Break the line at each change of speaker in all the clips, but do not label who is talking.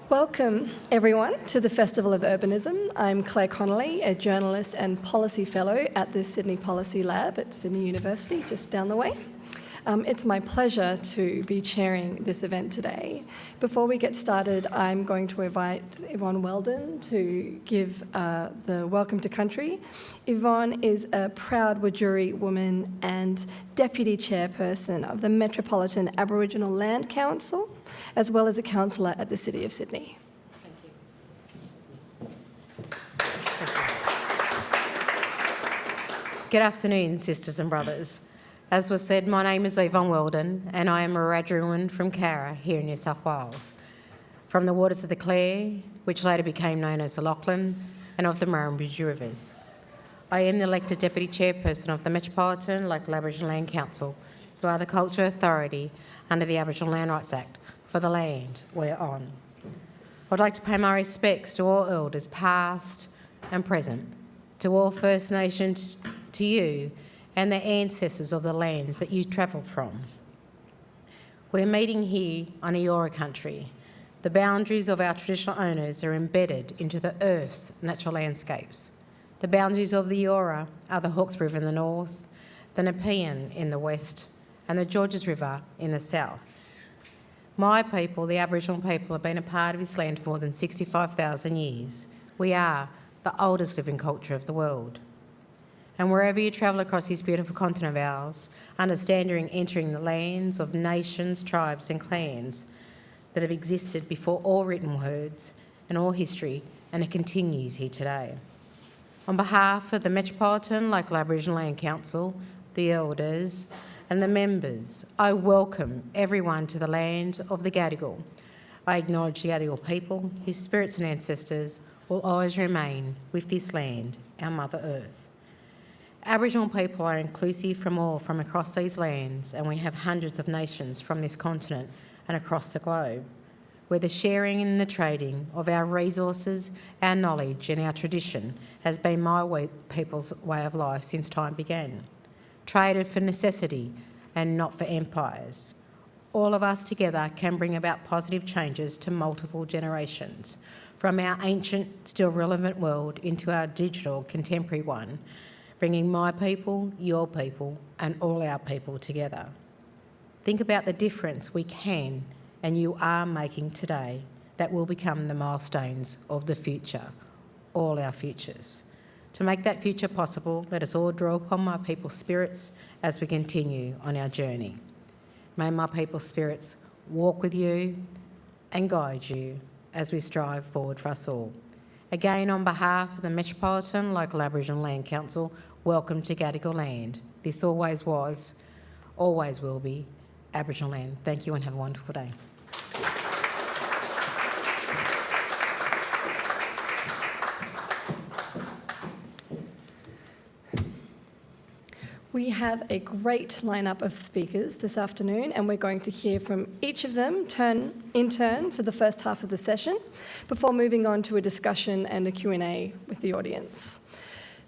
Welcome, everyone, to the Festival of Urbanism. I'm Claire Connolly, a journalist and policy fellow at the Sydney Policy Lab at Sydney University, just down the way. It's my pleasure to be chairing this event today. Before we get started, I'm going to invite Yvonne Weldon to give the welcome to country. Yvonne is a proud Wiradjuri woman and Deputy Chairperson of the Metropolitan Aboriginal Land Council, as well as a councillor at the City of Sydney.
Good afternoon, sisters and brothers. As was said, my name is Yvonne Weldon and I am a Wiradjuri woman from Cowra here in New South Wales. From the waters of the Clare, which later became known as the Lachlan, and of the Murrumbidgee Rivers. I am the elected Deputy Chairperson of the Metropolitan Local Aboriginal Land Council, who are the cultural authority under the Aboriginal Land Rights Act for the land we're on. I'd like to pay my respects to all elders past and present, to all First Nations, to you and the ancestors of the lands that you travelled from. We're meeting here on Eora country. The boundaries of our traditional owners are embedded into the Earth's natural landscapes. The boundaries of the Eora are the Hawkes River in the north, the Nepean in the west, and the Georges River in the south. My people, the Aboriginal people, have been a part of this land for more than 65,000 years. We are the oldest living culture of the world. And wherever you travel across this beautiful continent of ours, understand you're entering the lands of nations, tribes and clans that have existed before all written words and all history, and it continues here today. On behalf of the Metropolitan Local Aboriginal Land Council, the elders and the members, I welcome everyone to the land of the Gadigal. I acknowledge the Gadigal people, whose spirits and ancestors will always remain with this land, our Mother Earth. Aboriginal people are inclusive from all from across these lands, and we have hundreds of nations from this continent and across the globe, where the sharing and the trading of our resources, our knowledge and our tradition has been my people's way of life since time began. Traded for necessity and not for empires. All of us together can bring about positive changes to multiple generations, from our ancient, still relevant world into our digital, contemporary one, bringing my people, your people, and all our people together. Think about the difference we can and you are making today that will become the milestones of the future, all our futures. To make that future possible, let us all draw upon my people's spirits as we continue on our journey. May my people's spirits walk with you and guide you as we strive forward for us all. Again, on behalf of the Metropolitan Local Aboriginal Land Council, welcome to Gadigal land. This always was, always will be, Aboriginal land. Thank you and have a wonderful day.
We have a great lineup of speakers this afternoon, and we're going to hear from each of them in turn for the first half of the session, before moving on to a discussion and a Q&A with the audience.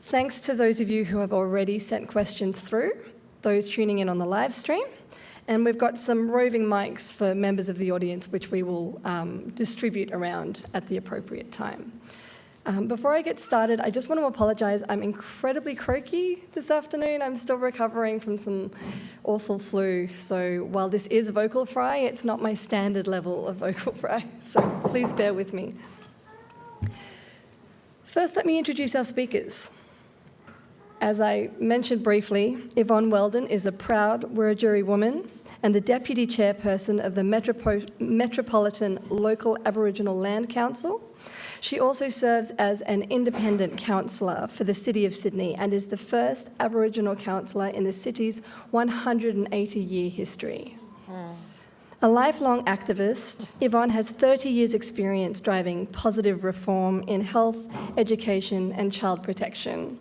Thanks to those of you who have already sent questions through, those tuning in on the live stream, and we've got some roving mics for members of the audience which we will distribute around at the appropriate time. Before I get started, I just want to apologise. I'm incredibly croaky this afternoon. I'm still recovering from some awful flu. So while this is vocal fry, it's not my standard level of vocal fry. So please bear with me. First, let me introduce our speakers. As I mentioned briefly, Yvonne Weldon is a proud Wiradjuri woman and the Deputy Chairperson of the Metropolitan Local Aboriginal Land Council. She also serves as an independent councillor for the City of Sydney and is the first Aboriginal councillor in the city's 180-year history. A lifelong activist, Yvonne has 30 years' experience driving positive reform in health, education and child protection.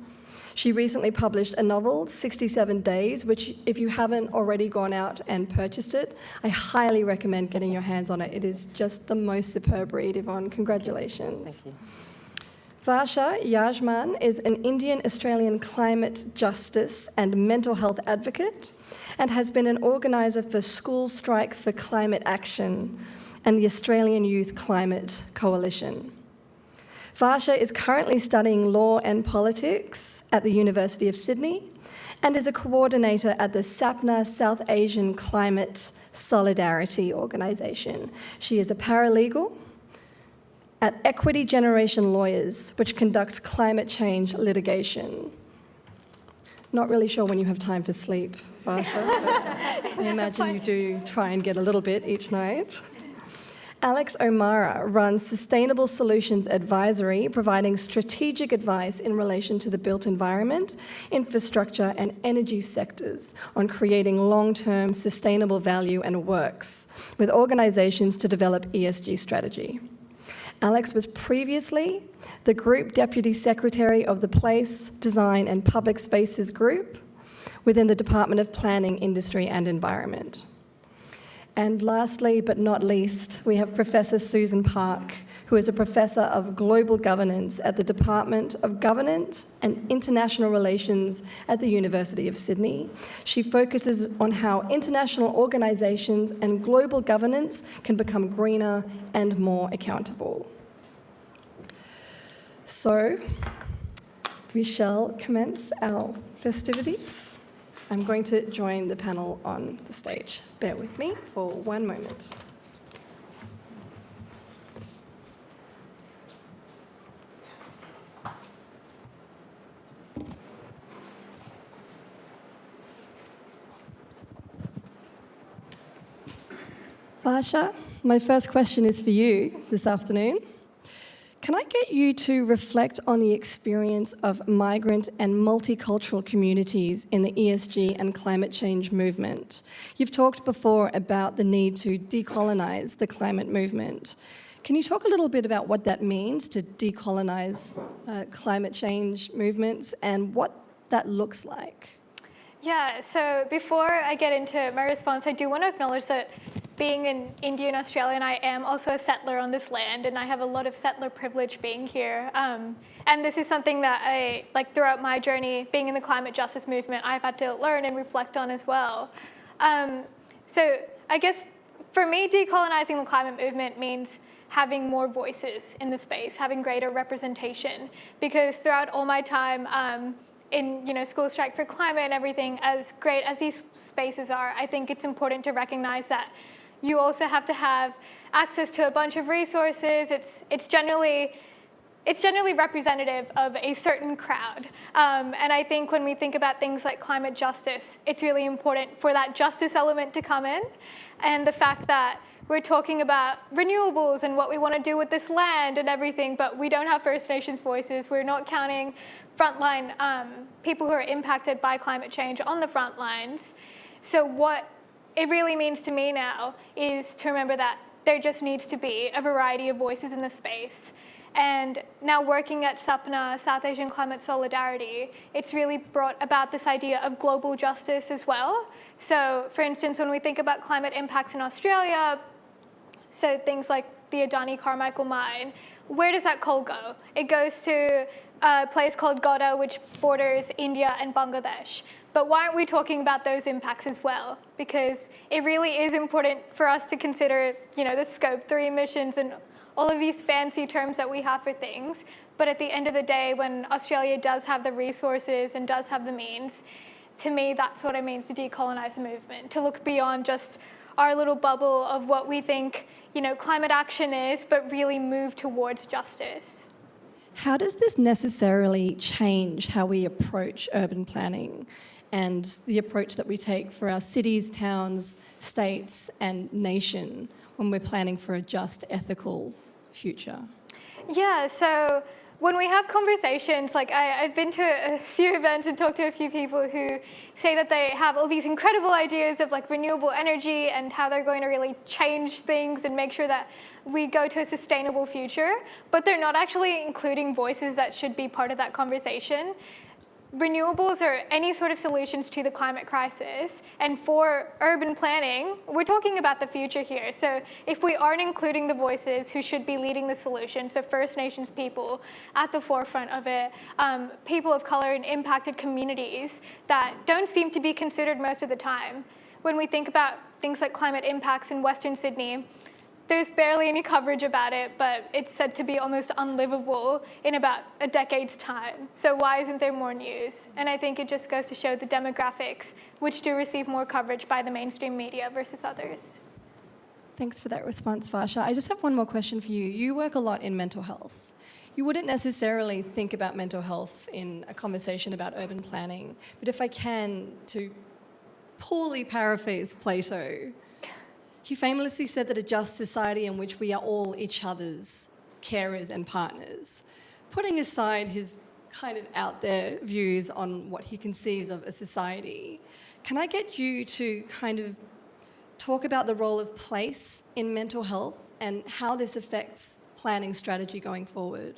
She recently published a novel, 67 Days, which if you haven't already gone out and purchased it, I highly recommend getting your hands on it. It is just the most superb read, Yvonne. Congratulations.
Thank you.
Varsha Yajman is an Indian-Australian climate justice and mental health advocate and has been an organiser for School Strike for Climate Action and the Australian Youth Climate Coalition. Varsha is currently studying law and politics at the University of Sydney and is a coordinator at the SAPNA South Asian Climate Solidarity Organisation. She is a paralegal at Equity Generation Lawyers, which conducts climate change litigation. Not really sure when you have time for sleep, Varsha, but I imagine you do try and get a little bit each night. Alex O'Mara runs Sustainable Solutions Advisory, providing strategic advice in relation to the built environment, infrastructure and energy sectors on creating long-term sustainable value and works with organisations to develop ESG strategy. Alex was previously the Group Deputy Secretary of the Place, Design and Public Spaces Group within the Department of Planning, Industry and Environment. And lastly, but not least, we have Professor Susan Park, who is a Professor of Global Governance at the Department of Governance and International Relations at the University of Sydney. She focuses on how international organisations and global governance can become greener and more accountable. So, we shall commence our festivities. I'm going to join the panel on the stage. Bear with me for one moment. Varsha, my first question is for you this afternoon. Can I get you to reflect on the experience of migrant and multicultural communities in the ESG and climate change movement? You've talked before about the need to decolonise the climate movement. Can you talk a little bit about what that means to decolonise climate change movements and what that looks like?
Yeah, so before I get into my response, I do want to acknowledge that being an Indian Australian, I am also a settler on this land, and I have a lot of settler privilege being here. And this is something that I, throughout my journey, being in the climate justice movement, I've had to learn and reflect on as well. So I guess for me, decolonising the climate movement means having more voices in the space, having greater representation, because throughout all my time, in School Strike for Climate and everything, as great as these spaces are, I think it's important to recognise that you also have to have access to a bunch of resources. It's generally representative of a certain crowd. And I think when we think about things like climate justice, it's really important for that justice element to come in, and the fact that we're talking about renewables and what we want to do with this land and everything, but we don't have First Nations voices. We're not counting frontline people who are impacted by climate change on the front lines. So what it really means to me now is to remember that there just needs to be a variety of voices in the space. And now working at SAPNA, South Asian Climate Solidarity, it's really brought about this idea of global justice as well. So for instance, when we think about climate impacts in Australia, so things like the Adani Carmichael mine, where does that coal go? It goes to a place called Godda, which borders India and Bangladesh. But why aren't we talking about those impacts as well? Because it really is important for us to consider, the Scope 3 emissions and all of these fancy terms that we have for things. But at the end of the day, when Australia does have the resources and does have the means, to me, that's what it means to decolonise a movement, to look beyond just our little bubble of what we think, climate action is, but really move towards justice.
How does this necessarily change how we approach urban planning and the approach that we take for our cities, towns, states and nation when we're planning for a just, ethical future?
Yeah, so when we have conversations, I've been to a few events and talked to a few people who say that they have all these incredible ideas of renewable energy and how they're going to really change things and make sure that we go to a sustainable future, but they're not actually including voices that should be part of that conversation. Renewables are any sort of solutions to the climate crisis, and for urban planning, we're talking about the future here. So if we aren't including the voices who should be leading the solution, so First Nations people at the forefront of it, people of colour in impacted communities that don't seem to be considered most of the time. When we think about things like climate impacts in Western Sydney, there's barely any coverage about it, but it's said to be almost unlivable in about a decade's time. So why isn't there more news? And I think it just goes to show the demographics, which do receive more coverage by the mainstream media versus others.
Thanks for that response, Varsha. I just have one more question for you. You work a lot in mental health. You wouldn't necessarily think about mental health in a conversation about urban planning, but if I can, to poorly paraphrase Plato, he famously said that a just society in which we are all each other's carers and partners. Putting aside his kind of out there views on what he conceives of a society, can I get you to kind of talk about the role of place in mental health and how this affects planning strategy going forward?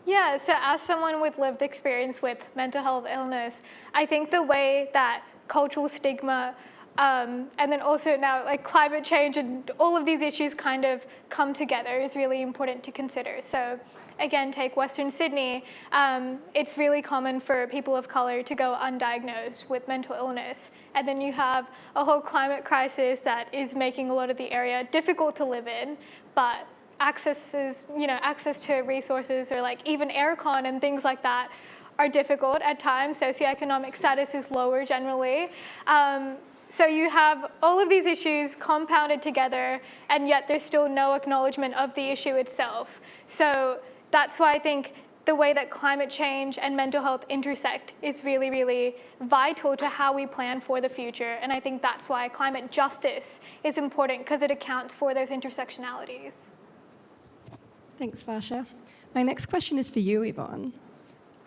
Yeah, so as someone with lived experience with mental health illness, I think the way that cultural stigma and then also now like climate change and all of these issues kind of come together is really important to consider. So again, take Western Sydney. It's really common for people of colour to go undiagnosed with mental illness. And then you have a whole climate crisis that is making a lot of the area difficult to live in, but access to resources or like even aircon and things like that are difficult at times. Socioeconomic status is lower generally. So you have all of these issues compounded together, and yet there's still no acknowledgement of the issue itself. So that's why I think the way that climate change and mental health intersect is really, really vital to how we plan for the future. And I think that's why climate justice is important, because it accounts for those intersectionalities.
Thanks, Varsha. My next question is for you, Yvonne.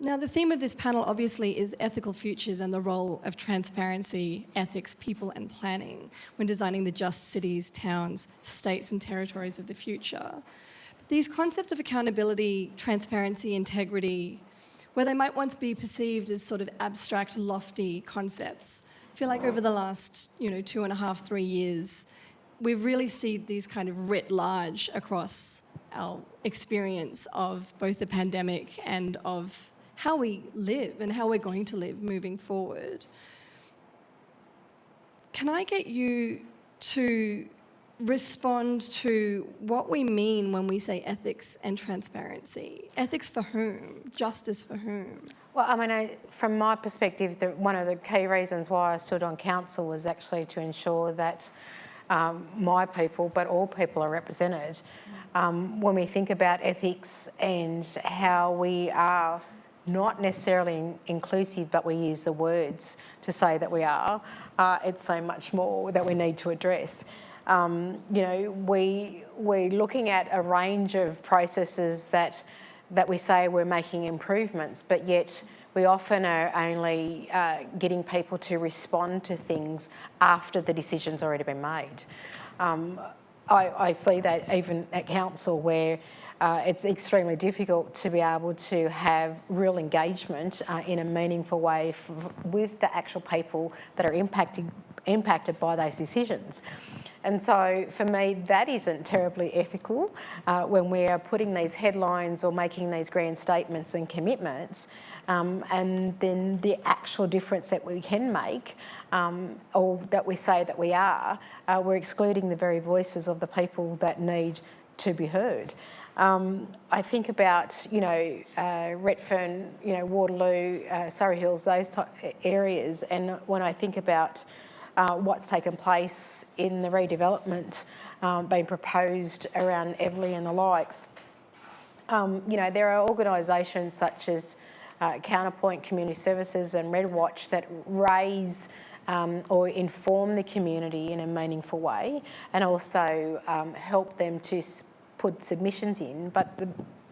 Now, the theme of this panel obviously is ethical futures and the role of transparency, ethics, people and planning when designing the just cities, towns, states and territories of the future. But these concepts of accountability, transparency, integrity, where they might once be perceived as sort of abstract, lofty concepts, I feel like over the last 2.5, 3 years, we've really seen these kind of writ large across our experience of both the pandemic and of how we live and how we're going to live moving forward. Can I get you to respond to what we mean when we say ethics and transparency? Ethics for whom? Justice for whom?
Well, I mean, from my perspective, one of the key reasons why I stood on council was actually to ensure that my people, but all people are represented. When we think about ethics and how we are not necessarily inclusive, but we use the words to say that we are, it's so much more that we need to address. We're looking at a range of processes that we say we're making improvements, but yet we often are only getting people to respond to things after the decision's already been made. I see that even at council where it's extremely difficult to be able to have real engagement in a meaningful way with the actual people that are impacted by those decisions. And so for me, that isn't terribly ethical when we are putting these headlines or making these grand statements and commitments, and then the actual difference that we can make, or that we say that we are, we're excluding the very voices of the people that need to be heard. I think about, Redfern, Waterloo, Surrey Hills, those areas, and when I think about what's taken place in the redevelopment being proposed around Everleigh and the likes, there are organisations such as Counterpoint Community Services and Red Watch that raise or inform the community in a meaningful way, and also help them to put submissions in. But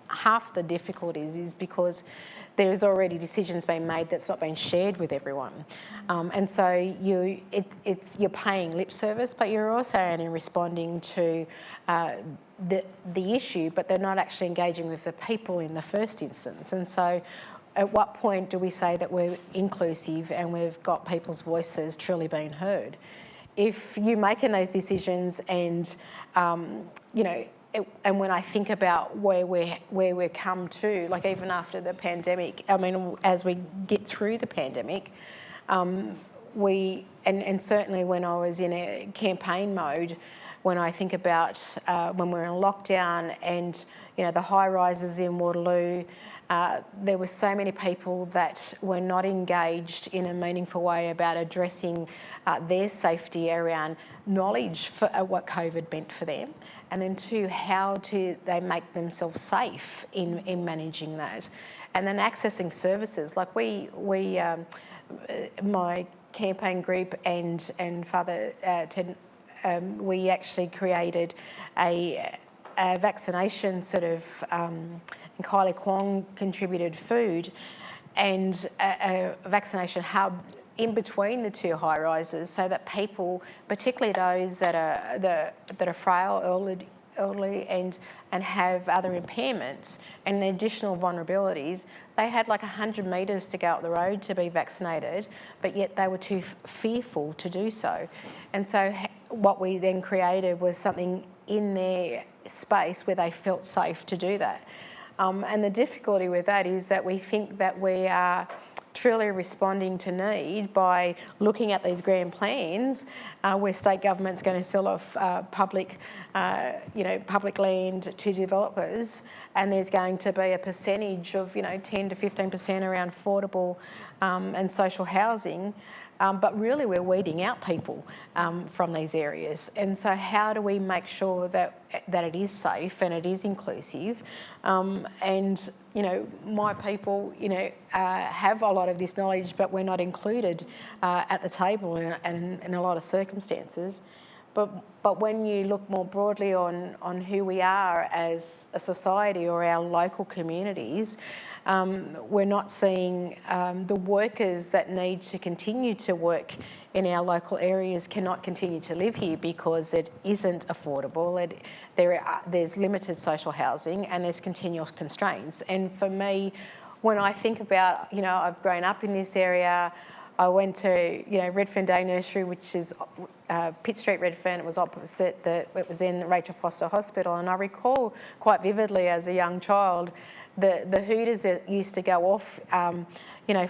half the difficulties is because there's already decisions being made that's not been shared with everyone. And so you're paying lip service, but you're also only responding to the issue, but they're not actually engaging with the people in the first instance. And so at what point do we say that we're inclusive and we've got people's voices truly being heard? If you're making those decisions and, and when I think about where we've come to, like even after the pandemic, I mean, as we get through the pandemic, and certainly when I was in a campaign mode, when I think about when we're in lockdown and, the high rises in Waterloo, there were so many people that were not engaged in a meaningful way about addressing their safety around knowledge for what COVID meant for them, and then two, how do they make themselves safe in managing that, and then accessing services like my campaign group and Father Ted, we actually created a vaccination sort of, and Kylie Kwong contributed food and a vaccination hub in between the two high rises, so that people, particularly those that are frail, elderly and have other impairments and additional vulnerabilities, they had like 100 metres to go up the road to be vaccinated, but yet they were too fearful to do so. And so what we then created was something in their space where they felt safe to do that. And the difficulty with that is that we think that we are truly responding to need by looking at these grand plans where state government's going to sell off public land to developers, and there's going to be a percentage of 10 to 15% around affordable and social housing. But really we're weeding out people from these areas. And so how do we make sure that it is safe and it is inclusive? And, my people, have a lot of this knowledge, but we're not included at the table in a lot of circumstances. But when you look more broadly on who we are as a society or our local communities, we're not seeing the workers that need to continue to work in our local areas cannot continue to live here because it isn't affordable. There's limited social housing and there's continuous constraints. And for me, when I think about, I've grown up in this area, I went to, Redfern Day Nursery, which is Pitt Street, Redfern. It was opposite it was in Rachel Foster Hospital. And I recall quite vividly as a young child, the hooters that used to go off,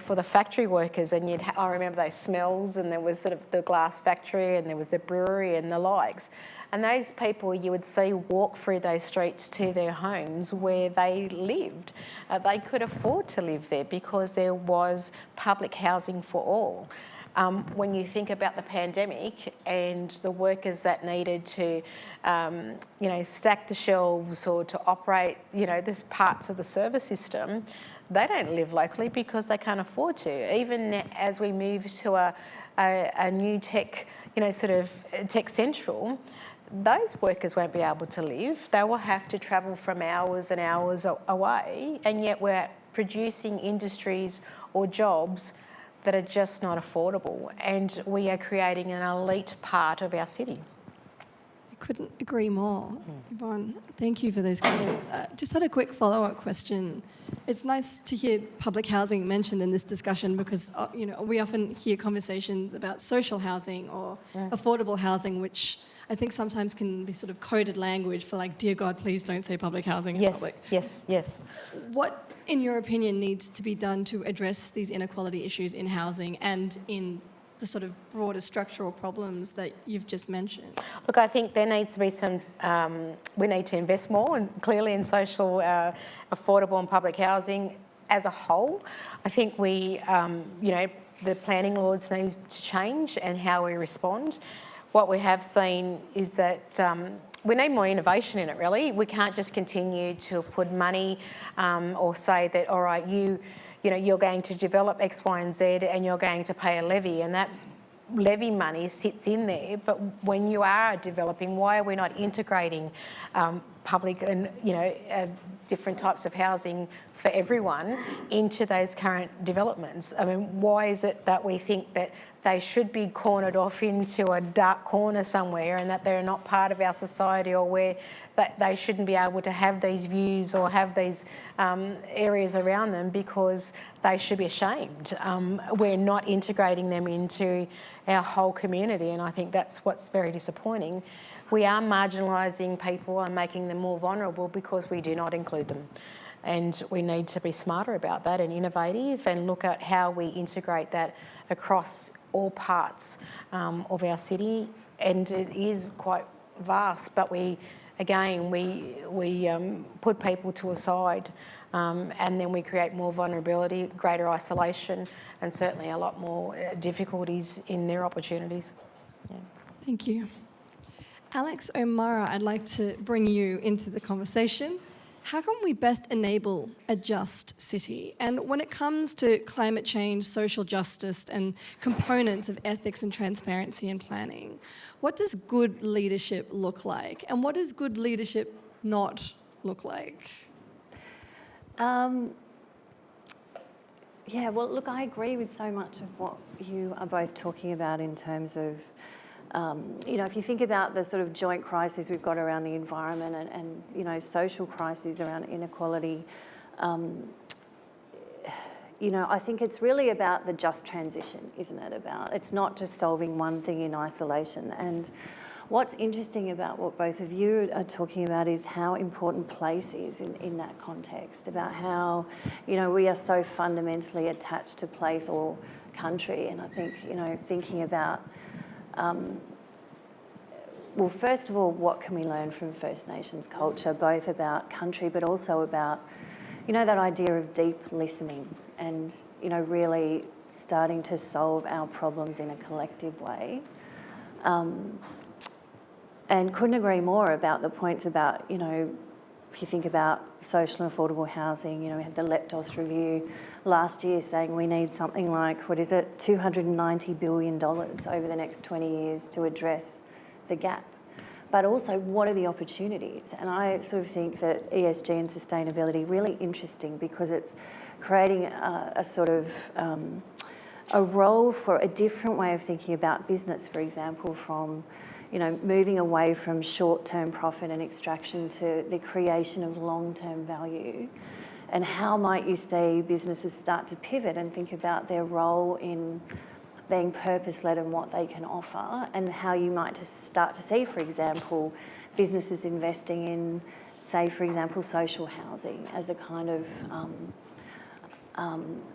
for the factory workers, and I remember those smells, and there was sort of the glass factory, and there was the brewery and the likes. And those people you would see walk through those streets to their homes where they lived. They could afford to live there because there was public housing for all. When you think about the pandemic and the workers that needed to, stack the shelves or to operate, this parts of the service system, they don't live locally because they can't afford to. Even as we move to a new tech, tech central, those workers won't be able to live. They will have to travel from hours and hours away, and yet we're producing industries or jobs that are just not affordable, and we are creating an elite part of our city.
I couldn't agree more. Yvonne, thank you for those comments. Just had a quick follow-up question. It's nice to hear public housing mentioned in this discussion because, we often hear conversations about social housing or affordable housing, which I think sometimes can be sort of coded language for like, dear God, please don't say public housing in public.
Yes.
What, in your opinion, needs to be done to address these inequality issues in housing and in the sort of broader structural problems that you've just mentioned?
Look, I think there needs to be some, we need to invest more and clearly in social, affordable and public housing as a whole. I think we, the planning laws need to change and how we respond. What we have seen is that we need more innovation in it, really. We can't just continue to put money or say that, all right, you're going to develop X, Y and Z and you're going to pay a levy, and that levy money sits in there. But when you are developing, why are we not integrating public and different types of housing for everyone into those current developments? I mean, why is it that we think that they should be cornered off into a dark corner somewhere and that they're not part of our society, or where that they shouldn't be able to have these views or have these areas around them because they should be ashamed? We're not integrating them into our whole community, and I think that's what's very disappointing. We are marginalising people and making them more vulnerable because we do not include them. And we need to be smarter about that and innovative and look at how we integrate that across all parts of our city. And it is quite vast, but we put people to a side, and then we create more vulnerability, greater isolation, and certainly a lot more difficulties in their opportunities. Yeah.
Thank you. Alex O'Mara, I'd like to bring you into the conversation. How can we best enable a just city? And when it comes to climate change, social justice, and components of ethics and transparency in planning, what does good leadership look like? And what does good leadership not look like?
Yeah, well, look, I agree with so much of what you are both talking about in terms of, if you think about the sort of joint crises we've got around the environment and social crises around inequality, I think it's really about the just transition, isn't it? It's not just solving one thing in isolation. And what's interesting about what both of you are talking about is how important place is in that context, about how, we are so fundamentally attached to place or country. And I think, thinking about, well, first of all, what can we learn from First Nations culture, both about country but also about, that idea of deep listening and, really starting to solve our problems in a collective way. And couldn't agree more about the points about, if you think about social and affordable housing, we had the Leptos review last year saying we need something like, $290 billion over the next 20 years to address the gap. But also, what are the opportunities? And I sort of think that ESG and sustainability really interesting because it's creating a sort of a role for a different way of thinking about business, for example, from moving away from short-term profit and extraction to the creation of long-term value. And how might you see businesses start to pivot and think about their role in being purpose-led and what they can offer, and how you might start to see, for example, businesses investing in, say, for example, social housing as a kind of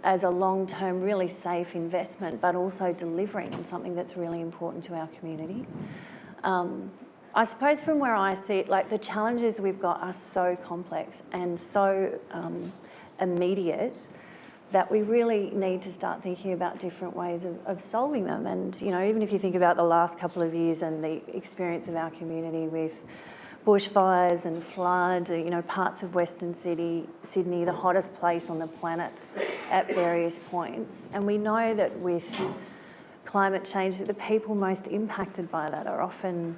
as a long-term, really safe investment, but also delivering on something that's really important to our community. I suppose from where I see it, like the challenges we've got are so complex and so immediate that we really need to start thinking about different ways of solving them. And, even if you think about the last couple of years and the experience of our community with bushfires and flood, parts of Western Sydney, the hottest place on the planet at various points. And we know that with climate change, that the people most impacted by that are often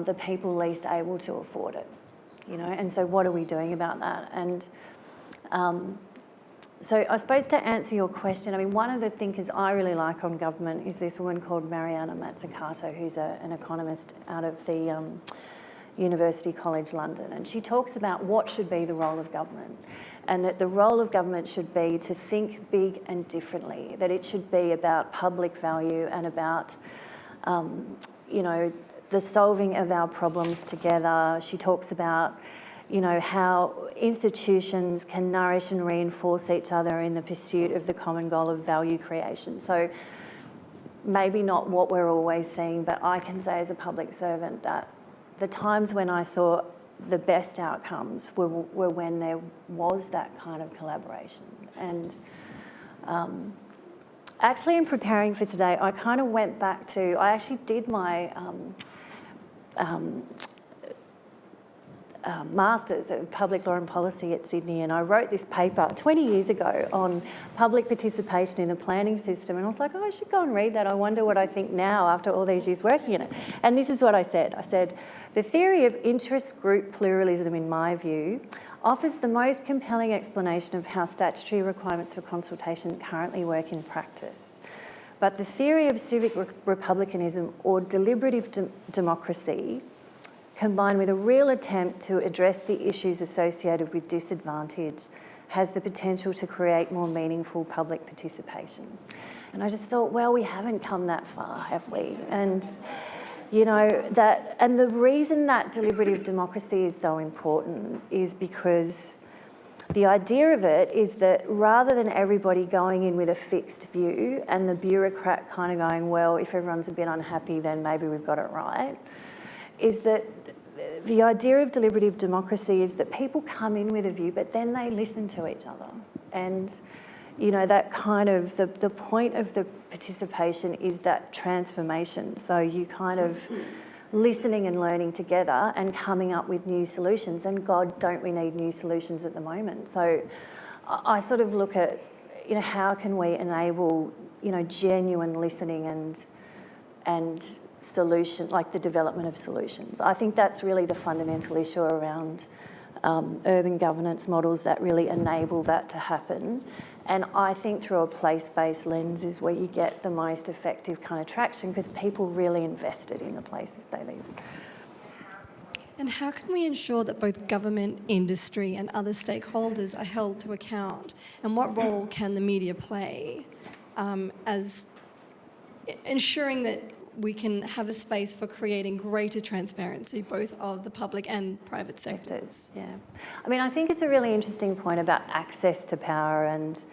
the people least able to afford it, And so what are we doing about that? And so I suppose to answer your question, one of the thinkers I really like on government is this woman called Mariana Mazzucato, who's an economist out of the University College London. And she talks about what should be the role of government, and that the role of government should be to think big and differently, that it should be about public value and about, the solving of our problems together. She talks about how institutions can nourish and reinforce each other in the pursuit of the common goal of value creation. So maybe not what we're always seeing, but I can say as a public servant that the times when I saw the best outcomes were when there was that kind of collaboration. And actually in preparing for today, I kind of went back to, I actually did my Masters of Public Law and Policy at Sydney, and I wrote this paper 20 years ago on public participation in the planning system, and I was like, I should go and read that. I wonder what I think now after all these years working in it. And this is what I said. I said, the theory of interest group pluralism, in my view, offers the most compelling explanation of how statutory requirements for consultation currently work in practice. But the theory of civic republicanism or deliberative democracy, combined with a real attempt to address the issues associated with disadvantage, has the potential to create more meaningful public participation. And I just thought, well, we haven't come that far, have we? And, and the reason that deliberative democracy is so important is because the idea of it is that rather than everybody going in with a fixed view and the bureaucrat kind of going, well, if everyone's a bit unhappy, then maybe we've got it right, is that the idea of deliberative democracy is that people come in with a view, but then they listen to each other. And, you know, that kind of, the point of the participation is that transformation. So you kind of listening and learning together and coming up with new solutions. And God, don't we need new solutions at the moment? So I sort of look at, you know, how can we enable, you know, genuine listening and solution, like the development of solutions. I think that's really the fundamental issue around urban governance models that really enable that to happen. And I think through a place-based lens is where you get the most effective kind of traction, because people really invested in the places they live.
And how can we ensure that both government, industry and other stakeholders are held to account? And what role can the media play as ensuring that we can have a space for creating greater transparency, both of the public and private sectors?
Yeah. I mean, I think it's a really interesting point about access to power and,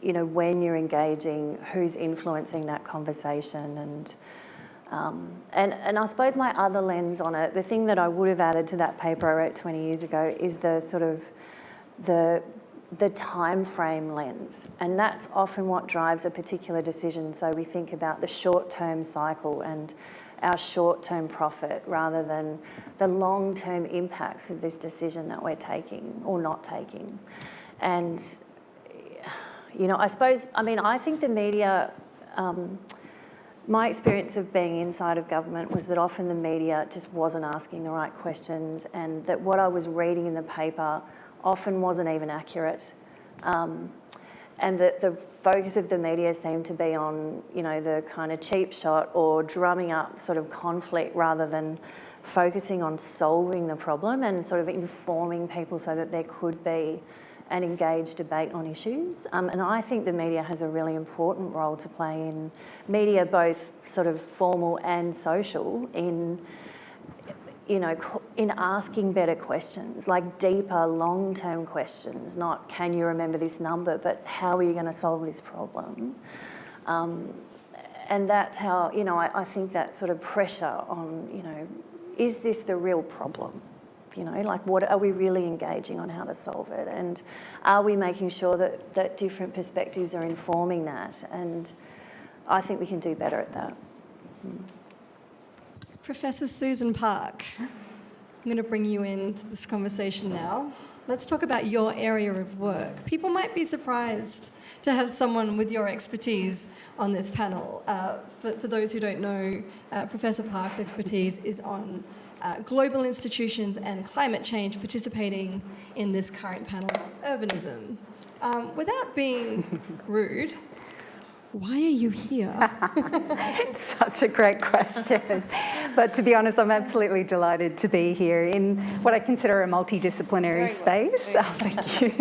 you know, when you're engaging, who's influencing that conversation. And I suppose my other lens on it, the thing that I would have added to that paper I wrote 20 years ago is the sort of the time frame lens, and that's often what drives a particular decision. So we think about the short-term cycle and our short-term profit rather than the long-term impacts of this decision that we're taking or not taking. And, you know, I think the media, my experience of being inside of government was that often the media just wasn't asking the right questions, and that what I was reading in the paper often wasn't even accurate. And that the focus of the media seemed to be on, you know, the kind of cheap shot or drumming up sort of conflict rather than focusing on solving the problem and sort of informing people so that there could be an engaged debate on issues. And I think the media has a really important role to play in media, both sort of formal and social, in, you know, in asking better questions, like deeper, long-term questions, not can you remember this number, but how are you going to solve this problem? And that's how, you know, I think that sort of pressure on, you know, is this the real problem? You know, like what are we really engaging on how to solve it? And are we making sure that different perspectives are informing that? And I think we can do better at that.
Professor Susan Park, I'm going to bring you into this conversation now. Let's talk about your area of work. People might be surprised to have someone with your expertise on this panel. For those who don't know, Professor Park's expertise is on global institutions and climate change, participating in this current panel, urbanism. Without being rude, why are you here?
It's such a great question. But to be honest, I'm absolutely delighted to be here in what I consider a multidisciplinary space. Oh, thank you.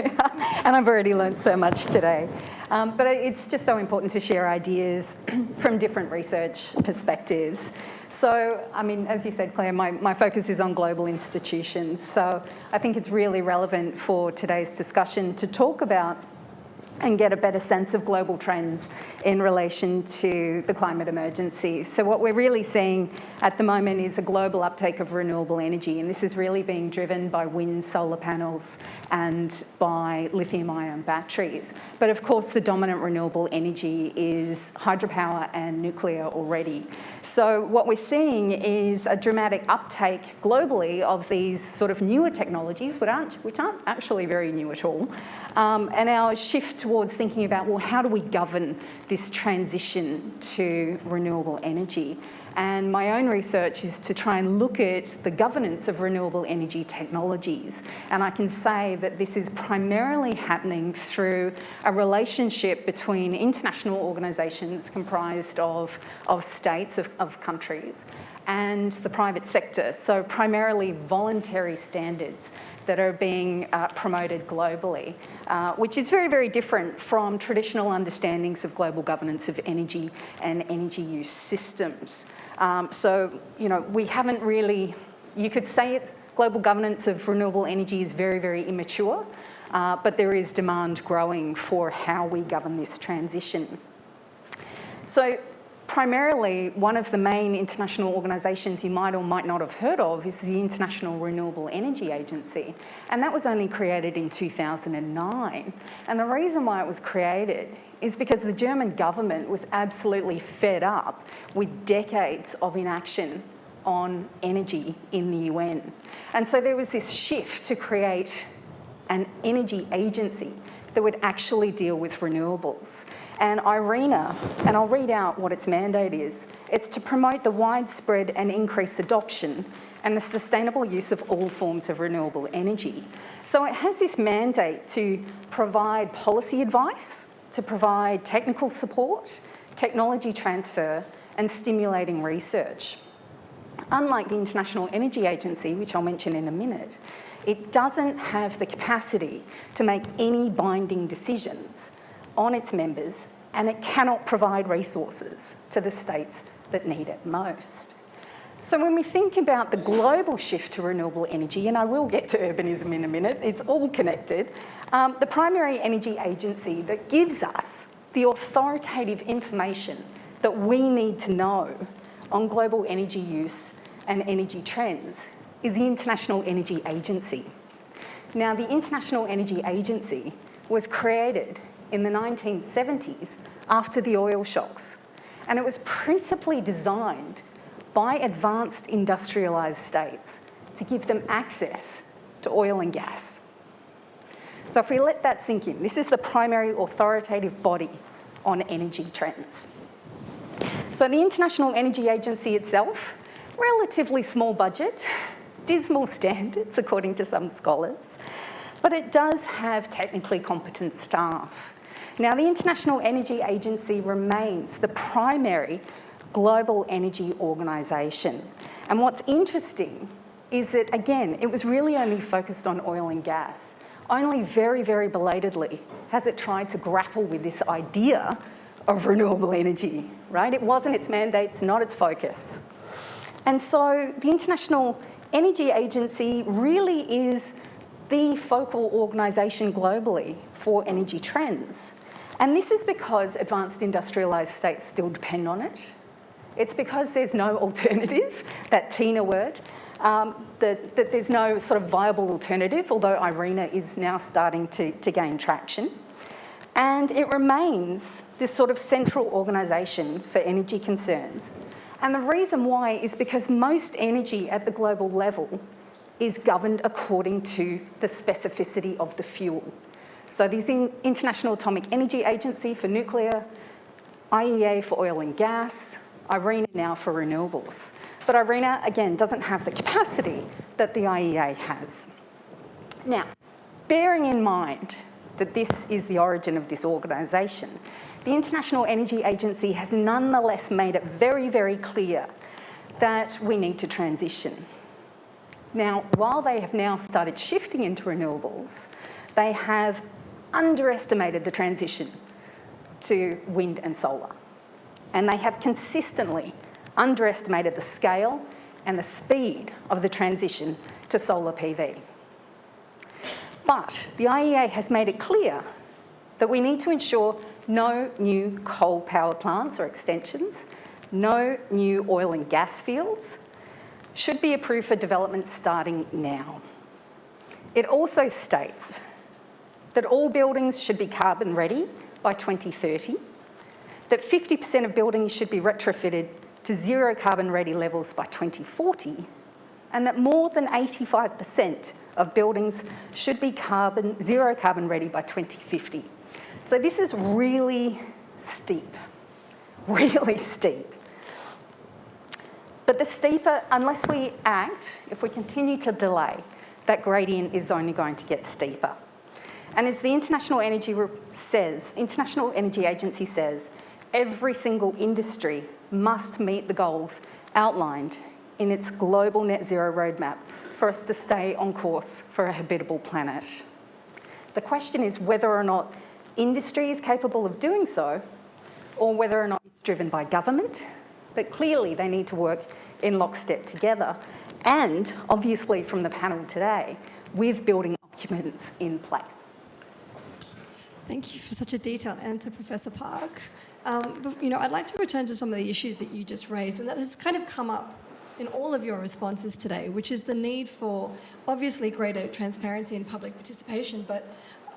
And I've already learned so much today. But it's just so important to share ideas from different research perspectives. So, I mean, as you said, Claire, my focus is on global institutions. So I think it's really relevant for today's discussion to talk about and get a better sense of global trends in relation to the climate emergency. So what we're really seeing at the moment is a global uptake of renewable energy, and this is really being driven by wind, solar panels and by lithium-ion batteries. But of course, the dominant renewable energy is hydropower and nuclear already. So what we're seeing is a dramatic uptake globally of these sort of newer technologies, which aren't actually very new at all, and our shift towards thinking about, well, how do we govern this transition to renewable energy? And my own research is to try and look at the governance of renewable energy technologies. And I can say that this is primarily happening through a relationship between international organisations comprised of states, of countries, and the private sector. So primarily voluntary standards that are being promoted globally, which is very, very different from traditional understandings of global governance of energy and energy use systems. So, you know, we haven't really, you could say it's global governance of renewable energy is very, very immature, but there is demand growing for how we govern this transition. So Primarily, one of the main international organisations you might or might not have heard of is the International Renewable Energy Agency, and that was only created in 2009. And the reason why it was created is because the German government was absolutely fed up with decades of inaction on energy in the UN. And so there was this shift to create an energy agency that would actually deal with renewables. And IRENA, and I'll read out what its mandate is, it's to promote the widespread and increased adoption and the sustainable use of all forms of renewable energy. So it has this mandate to provide policy advice, to provide technical support, technology transfer, and stimulating research. Unlike the International Energy Agency, which I'll mention in a minute, it doesn't have the capacity to make any binding decisions on its members, and it cannot provide resources to the states that need it most. So when we think about the global shift to renewable energy, and I will get to urbanism in a minute, it's all connected, the primary energy agency that gives us the authoritative information that we need to know on global energy use and energy trends is the International Energy Agency. Now, the International Energy Agency was created in the 1970s after the oil shocks, and it was principally designed by advanced industrialised states to give them access to oil and gas. So if we let that sink in, this is the primary authoritative body on energy trends. So the International Energy Agency itself, relatively small budget, dismal standards according to some scholars, but it does have technically competent staff. Now, the International Energy Agency remains the primary global energy organisation. And what's interesting is that, again, it was really only focused on oil and gas. Only very, very belatedly has it tried to grapple with this idea of renewable energy, right? It wasn't its mandate, it's not its focus. And so the International Energy Agency really is the focal organisation globally for energy trends. And this is because advanced industrialised states still depend on it. It's because there's no alternative, that TINA word, that there's no sort of viable alternative, although IRENA is now starting to gain traction. And it remains this sort of central organisation for energy concerns. And the reason why is because most energy at the global level is governed according to the specificity of the fuel. So there's the International Atomic Energy Agency for nuclear, IEA for oil and gas, IRENA now for renewables. But IRENA, again, doesn't have the capacity that the IEA has. Now, bearing in mind that this is the origin of this organisation, the International Energy Agency has nonetheless made it very, very clear that we need to transition. Now, while they have now started shifting into renewables, they have underestimated the transition to wind and solar. And they have consistently underestimated the scale and the speed of the transition to solar PV. But the IEA has made it clear that we need to ensure no new coal power plants or extensions, no new oil and gas fields should be approved for development starting now. It also states that all buildings should be carbon ready by 2030, that 50% of buildings should be retrofitted to zero carbon ready levels by 2040, and that more than 85% of buildings should be zero carbon ready by 2050. So this is really steep, really steep. But the steeper, unless we act, if we continue to delay, that gradient is only going to get steeper. And as the International Energy Agency says, every single industry must meet the goals outlined in its global net zero roadmap for us to stay on course for a habitable planet. The question is whether or not industry is capable of doing so, or whether or not it's driven by government, but clearly they need to work in lockstep together, and obviously from the panel today, with building occupants in place.
Thank you for such a detailed answer, Professor Park. I'd like to return to some of the issues that you just raised, and that has kind of come up in all of your responses today, which is the need for obviously greater transparency and public participation, but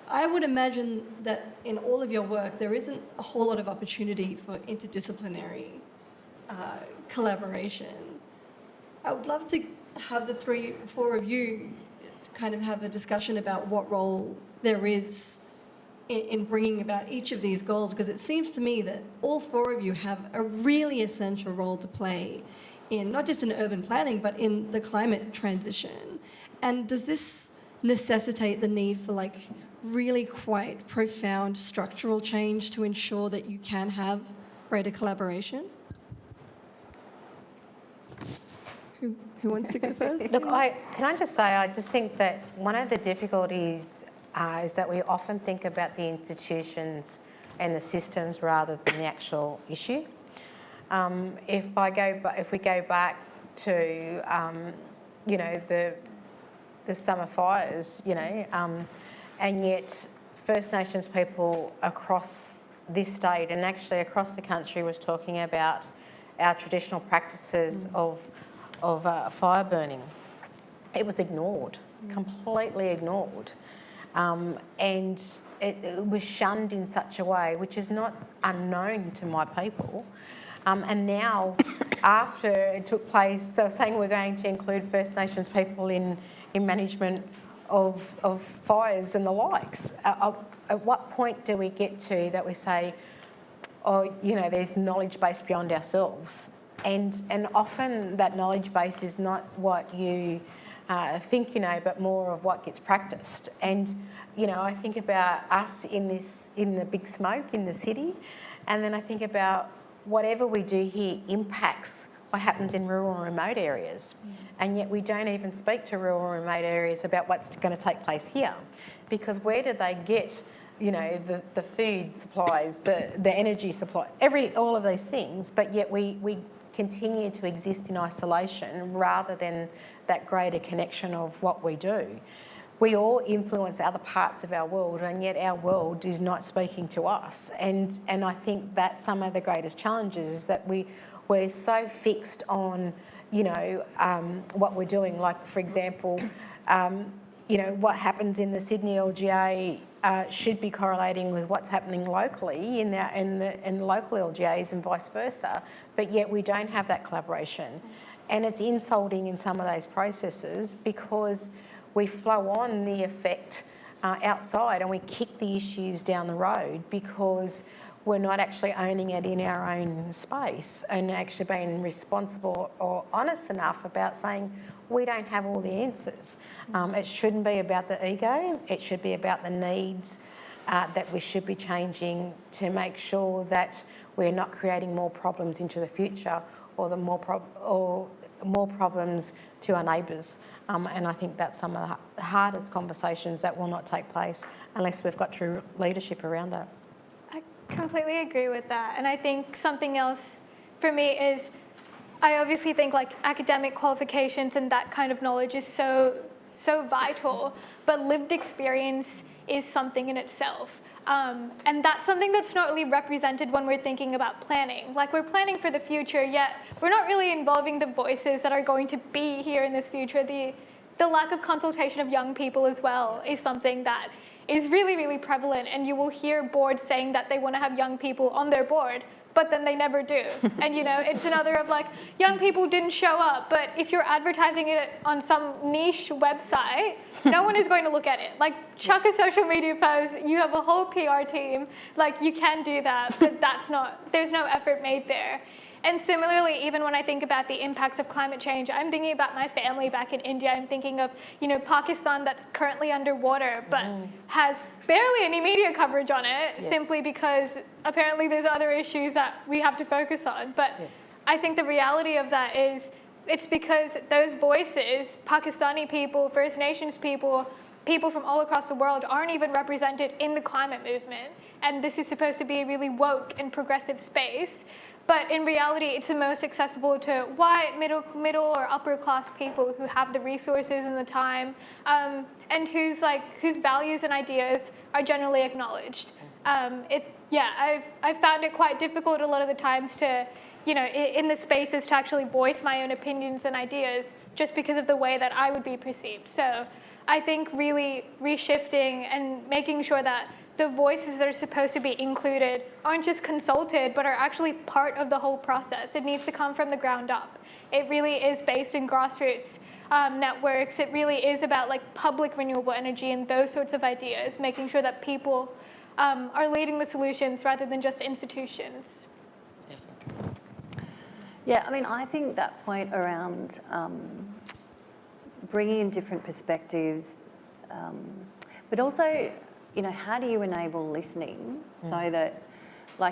I would imagine that in all of your work there isn't a whole lot of opportunity for interdisciplinary collaboration. I would love to have the 4 of you kind of have a discussion about what role there is in bringing about each of these goals, because it seems to me that all 4 of you have a really essential role to play in not just in urban planning, but in the climate transition. And does this necessitate the need for really quite profound structural change to ensure that you can have greater collaboration? Who wants to go first?
Look, can I just say, I just think that one of the difficulties is that we often think about the institutions and the systems rather than the actual issue. If we go back to, the summer fires, and yet First Nations people across this state and actually across the country was talking about our traditional practices of fire burning. It was ignored, completely ignored. And it was shunned in such a way which is not unknown to my people. And now, after it took place, they were saying we're going to include First Nations people in management of fires and the likes. At what point do we get to that we say, there's knowledge base beyond ourselves? And often that knowledge base is not what you think you know, but more of what gets practiced. And I think about us in the big smoke in the city, and then I think about whatever we do here impacts what happens in rural and remote areas. And yet we don't even speak to rural and remote areas about what's going to take place here, because where do they get the food supplies, the energy supply, all of these things, but yet we continue to exist in isolation rather than that greater connection of what we do. We all influence other parts of our world, and yet our world is not speaking to us. And I think that's some of the greatest challenges, is that we're so fixed on, what we're doing. Like, for example, what happens in the Sydney LGA should be correlating with what's happening locally in the local LGAs and vice versa, but yet we don't have that collaboration. And it's insulting in some of those processes because we flow on the effect outside and we kick the issues down the road because we're not actually owning it in our own space and actually being responsible or honest enough about saying we don't have all the answers. It shouldn't be about the ego, it should be about the needs that we should be changing to make sure that we're not creating more problems into the future or more problems to our neighbours. And I think that's some of the hardest conversations that will not take place unless we've got true leadership around that.
I completely agree with that. And I think something else for me is, I obviously think academic qualifications and that kind of knowledge is so vital, but lived experience is something in itself. And that's something that's not really represented when we're thinking about planning. We're planning for the future, yet we're not really involving the voices that are going to be here in this future. The lack of consultation of young people as well is something that is really, really prevalent. And you will hear boards saying that they want to have young people on their board, but then they never do. And it's another of young people didn't show up, but if you're advertising it on some niche website, no one is going to look at it. Chuck a social media post, you have a whole PR team, you can do that, but there's no effort made there. And similarly, even when I think about the impacts of climate change, I'm thinking about my family back in India. I'm thinking of, Pakistan that's currently underwater, but has barely any media coverage on it, simply because apparently there's other issues that we have to focus on. But I think the reality of that is it's because those voices, Pakistani people, First Nations people, people from all across the world aren't even represented in the climate movement. And this is supposed to be a really woke and progressive space. But in reality, it's the most accessible to white, middle or upper class people who have the resources and the time, and whose values and ideas are generally acknowledged. I've found it quite difficult a lot of the times to, in the spaces to actually voice my own opinions and ideas just because of the way that I would be perceived. So I think really reshifting and making sure that the voices that are supposed to be included aren't just consulted, but are actually part of the whole process. It needs to come from the ground up. It really is based in grassroots networks. It really is about public renewable energy and those sorts of ideas, making sure that people are leading the solutions rather than just institutions.
Yeah, I mean, I think that point around bringing in different perspectives, but also, how do you enable listening so that,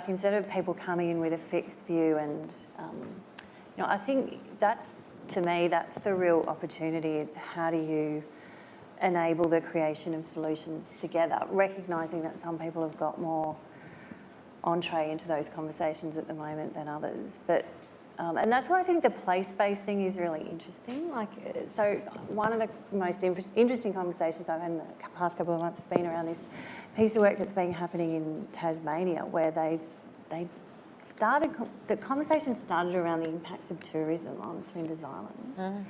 instead of people coming in with a fixed view and, I think to me, that's the real opportunity, is how do you enable the creation of solutions together, recognising that some people have got more entree into those conversations at the moment than others. But and that's why I think the place-based thing is really interesting. So one of the most interesting conversations I've had in the past couple of months has been around this piece of work that's been happening in Tasmania, where the conversation started around the impacts of tourism on Flinders Island.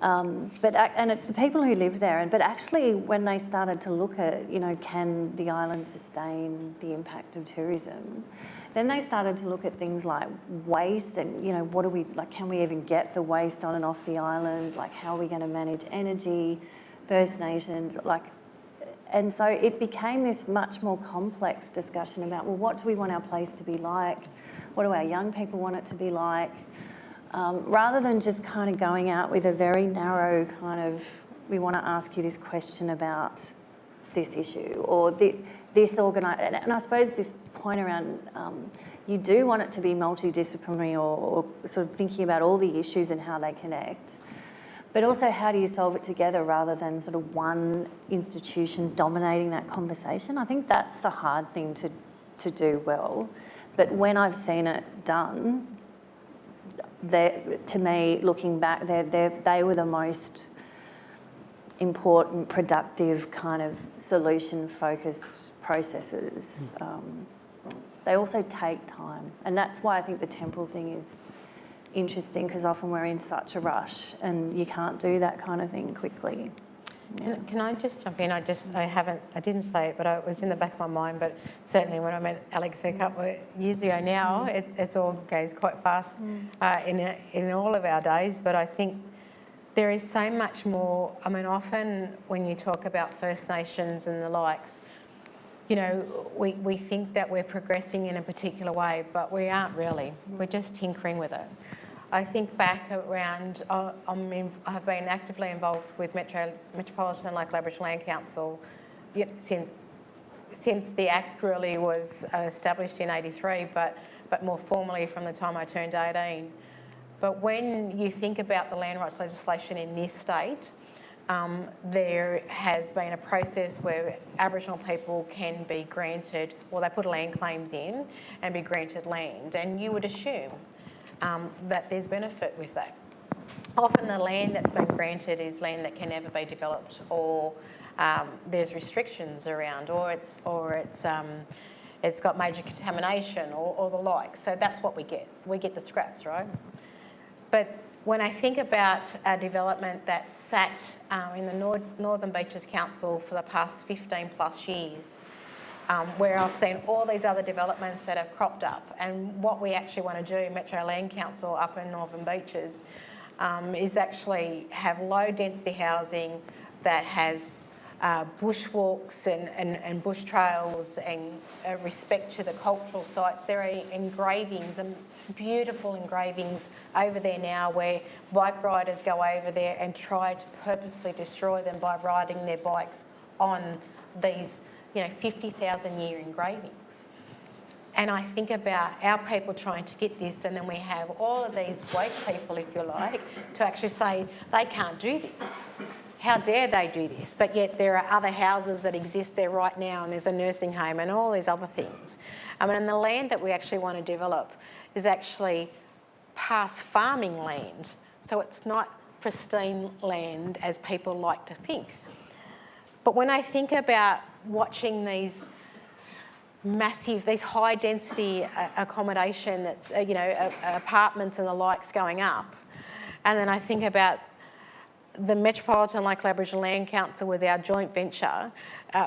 And it's the people who live there. But actually, when they started to look at, can the island sustain the impact of tourism, then they started to look at things like waste and, what do we, can we even get the waste on and off the island? How are we going to manage energy, First Nations, and so it became this much more complex discussion about, well, what do we want our place to be like? What do our young people want it to be like? Rather than just kind of going out with a very narrow kind of, we want to ask you this question about this issue or this organisation. And I suppose this point around, you do want it to be multidisciplinary or sort of thinking about all the issues and how they connect. But also, how do you solve it together rather than sort of one institution dominating that conversation? I think that's the hard thing to do well. But when I've seen it done, to me, looking back, they were the most important, productive kind of solution-focused processes. They also take time. And that's why I think the temporal thing is interesting, because often we're in such a rush and you can't do that kind of thing quickly. Yeah.
Can I just jump in? I didn't say it, but it was in the back of my mind. But certainly when I met Alex a couple of years ago now, it's all goes quite fast in all of our days. But I think there is so much more. I mean, often when you talk about First Nations and the likes, we think that we're progressing in a particular way, but we aren't really. We're just tinkering with it. I think back around, I've been actively involved with Metropolitan and Local Aboriginal Land Council since the Act really was established in '83, but more formally from the time I turned 18. But when you think about the land rights legislation in this state, there has been a process where Aboriginal people can be granted, or they put land claims in and be granted land, and you would assume that there's benefit with that. Often the land that's been granted is land that can never be developed, or there's restrictions around, or it's got major contamination or the like. So that's what we get. We get the scraps, right? But when I think about a development that's sat in the Northern Beaches Council for the past 15 plus years, where I've seen all these other developments that have cropped up, and what we actually want to do, Metro Land Council up in Northern Beaches, is actually have low density housing that has bushwalks and bush trails and respect to the cultural sites. There are engravings and beautiful engravings over there now where bike riders go over there and try to purposely destroy them by riding their bikes on these 50,000 year engravings. And I think about our people trying to get this, and then we have all of these woke people, if you like, to actually say they can't do this. how dare they do this? But yet there are other houses that exist there right now, and there's a nursing home and all these other things. I mean, and the land that we actually want to develop is actually past farming land. So it's not pristine land as people like to think. But when I think about watching these high density accommodation that's, apartments and the likes going up, and then I think about the Metropolitan Local Aboriginal Land Council with our joint venture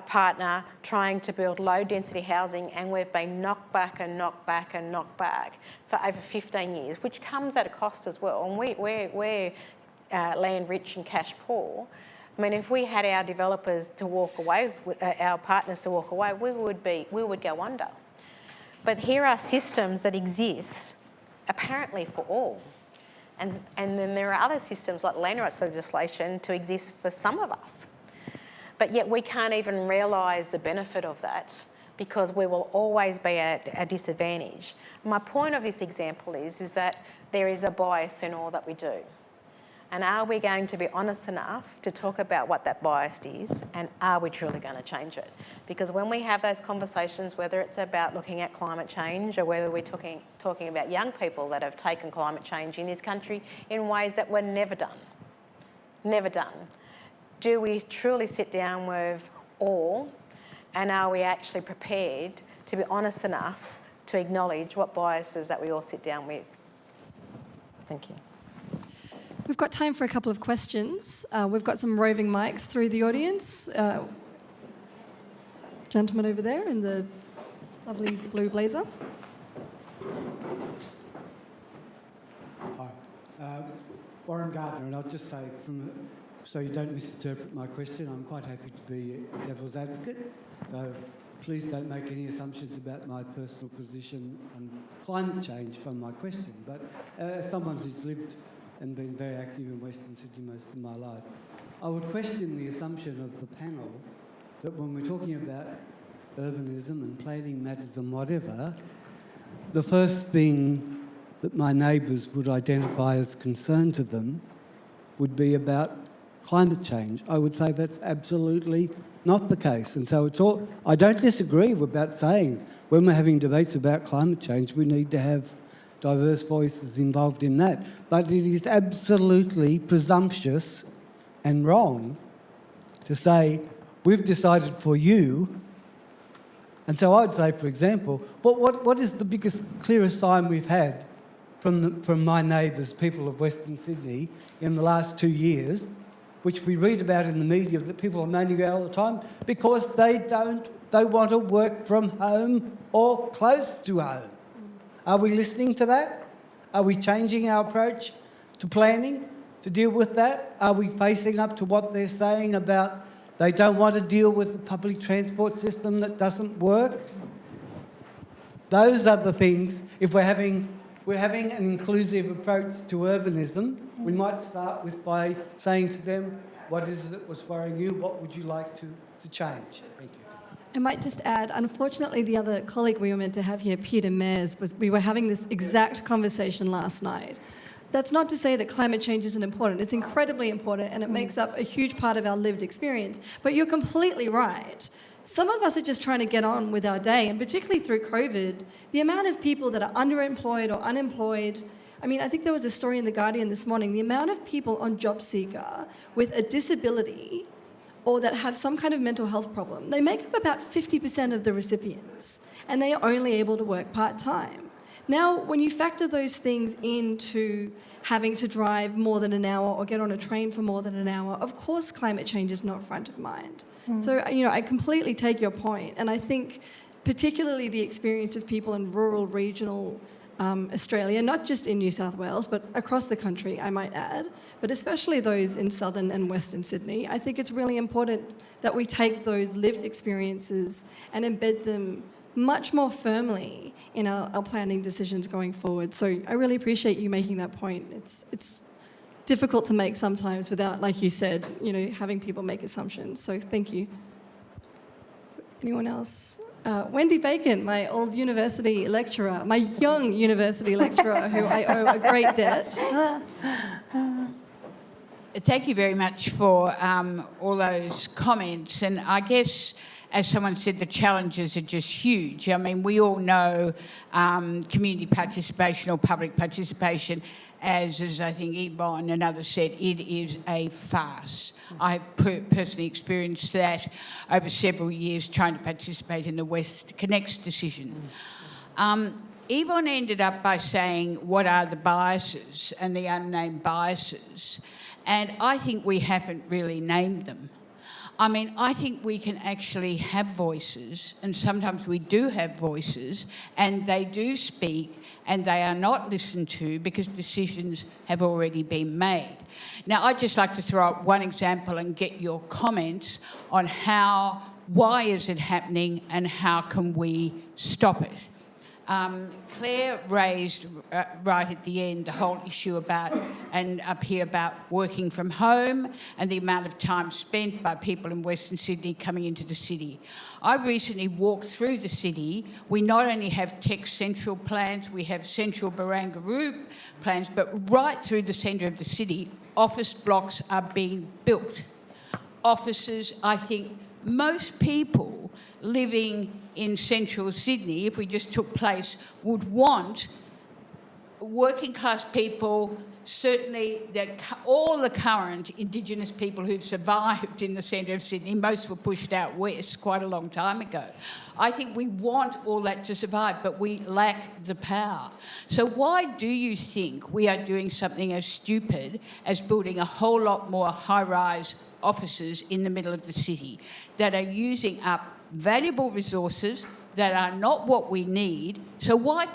partner trying to build low density housing, and we've been knocked back and knocked back and knocked back for over 15 years, which comes at a cost as well. And we're land rich and cash poor. I mean, if we had our developers to walk away, our partners to walk away, we would go under. But here are systems that exist apparently for all. And then there are other systems like land rights legislation to exist for some of us. But yet we can't even realise the benefit of that because we will always be at a disadvantage. My point of this example is that there is a bias in all that we do. And are we going to be honest enough to talk about what that bias is, and are we truly going to change it? Because when we have those conversations, whether it's about looking at climate change or whether we're talking about young people that have taken climate change in this country in ways that were never done, do we truly sit down with all, and are we actually prepared to be honest enough to acknowledge what biases that we all sit down with? Thank you.
We've got time for a couple of questions. We've got some roving mics through the audience. Gentleman over there in the lovely blue blazer.
Hi. Warren Gardner, and I'll just say, so you don't misinterpret my question, I'm quite happy to be a devil's advocate. So please don't make any assumptions about my personal position on climate change from my question. But as someone who's lived and been very active in Western Sydney most of my life, I would question the assumption of the panel that when we're talking about urbanism and planning matters and whatever, the first thing that my neighbours would identify as concern to them would be about climate change. I would say that's absolutely not the case. And so I don't disagree about saying when we're having debates about climate change, we need to have diverse voices involved in that. But it is absolutely presumptuous and wrong to say, we've decided for you. And so I'd say, for example, but what is the biggest, clearest sign we've had from my neighbours, people of Western Sydney, in the last 2 years, which we read about in the media that people are moaning about all the time, because they want to work from home or close to home. Are we listening to that? Are we changing our approach to planning to deal with that? Are we facing up to what they're saying about they don't want to deal with the public transport system that doesn't work? Those are the things. If we're having an inclusive approach to urbanism, we might start by saying to them, what is it that was worrying you? What would you like to change? Thank you.
I might just add, unfortunately, the other colleague we were meant to have here, Peter Mayers, we were having this exact conversation last night. That's not to say that climate change isn't important. It's incredibly important, and it makes up a huge part of our lived experience. But you're completely right. Some of us are just trying to get on with our day, and particularly through COVID, the amount of people that are underemployed or unemployed. I mean, I think there was a story in The Guardian this morning, the amount of people on JobSeeker with a disability or that have some kind of mental health problem, they make up about 50% of the recipients, and they are only able to work part-time. Now, when you factor those things into having to drive more than an hour or get on a train for more than an hour, of course climate change is not front of mind. So, I completely take your point, and I think particularly the experience of people in rural, regional Australia, not just in New South Wales, but across the country, I might add, but especially those in southern and western Sydney, I think it's really important that we take those lived experiences and embed them much more firmly in our planning decisions going forward. So I really appreciate you making that point. It's difficult to make sometimes without, like you said, having people make assumptions. So thank you. Anyone else? Wendy Bacon, my old university lecturer, my young university lecturer, who I owe a great debt.
Thank you very much for all those comments. And I guess, as someone said, the challenges are just huge. I mean, we all know community participation or public participation, as I think Yvonne and others said, it is a farce. I personally experienced that over several years trying to participate in the West Connects decision. Yvonne ended up by saying, what are the biases and the unnamed biases? And I think we haven't really named them. I mean, I think we can actually have voices, and sometimes we do have voices, and they do speak, and they are not listened to because decisions have already been made. Now, I'd just like to throw up one example and get your comments on why is it happening, and how can we stop it? Claire raised right at the end the whole issue about working from home and the amount of time spent by people in Western Sydney coming into the city. I recently walked through the city. We not only have tech central plans, we have central Barangaroo plans, but right through the centre of the city, office blocks are being built. Offices, I think most people living in central Sydney, if we just took place, would want working class people, certainly all the current Indigenous people who've survived in the centre of Sydney. Most were pushed out west quite a long time ago. I think we want all that to survive, but we lack the power. So why do you think we are doing something as stupid as building a whole lot more high-rise offices in the middle of the city that are using up valuable resources that are not what we need? So why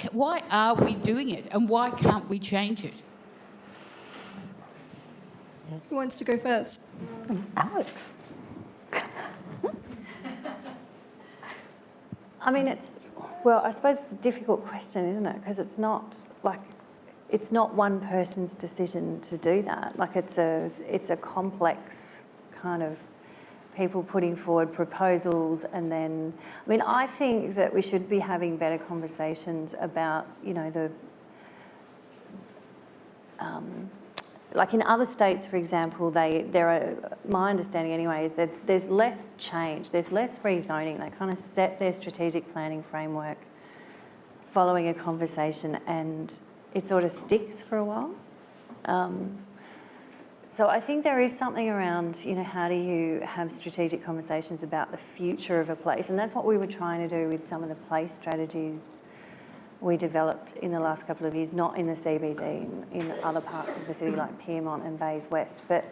are we doing it, and why can't we change it?
Who wants to go first?
Alex.
I mean, I suppose it's a difficult question, isn't it? Because it's not one person's decision to do that. Like, it's a complex kind of people putting forward proposals, and then, I mean, I think that we should be having better conversations about, you know, like in other states, for example, my understanding anyway is that there's less change, there's less rezoning. They kind of set their strategic planning framework following a conversation, and it sort of sticks for a while. So I think there is something around, you know, how do you have strategic conversations about the future of a place? And that's what we were trying to do with some of the place strategies we developed in the last couple of years, not in the CBD, in other parts of the city like Pyrmont and Bays West. But,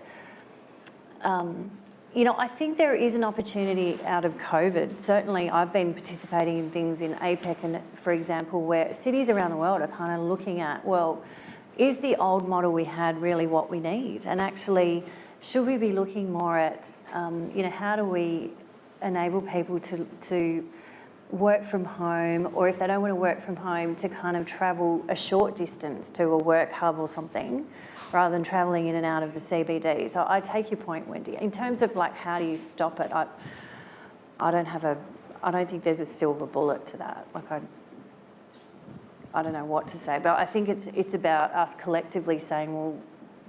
you know, I think there is an opportunity out of COVID. Certainly I've been participating in things in APEC, and, for example, where cities around the world are kind of looking at, well, is the old model we had really what we need? And actually, should we be looking more at, you know, how do we enable people to work from home, or if they don't want to work from home, to kind of travel a short distance to a work hub or something, rather than travelling in and out of the CBD. So I take your point, Wendy. In terms of like, how do you stop it? I don't think there's a silver bullet to that. Like, I don't know what to say, but I think it's about us collectively saying, well,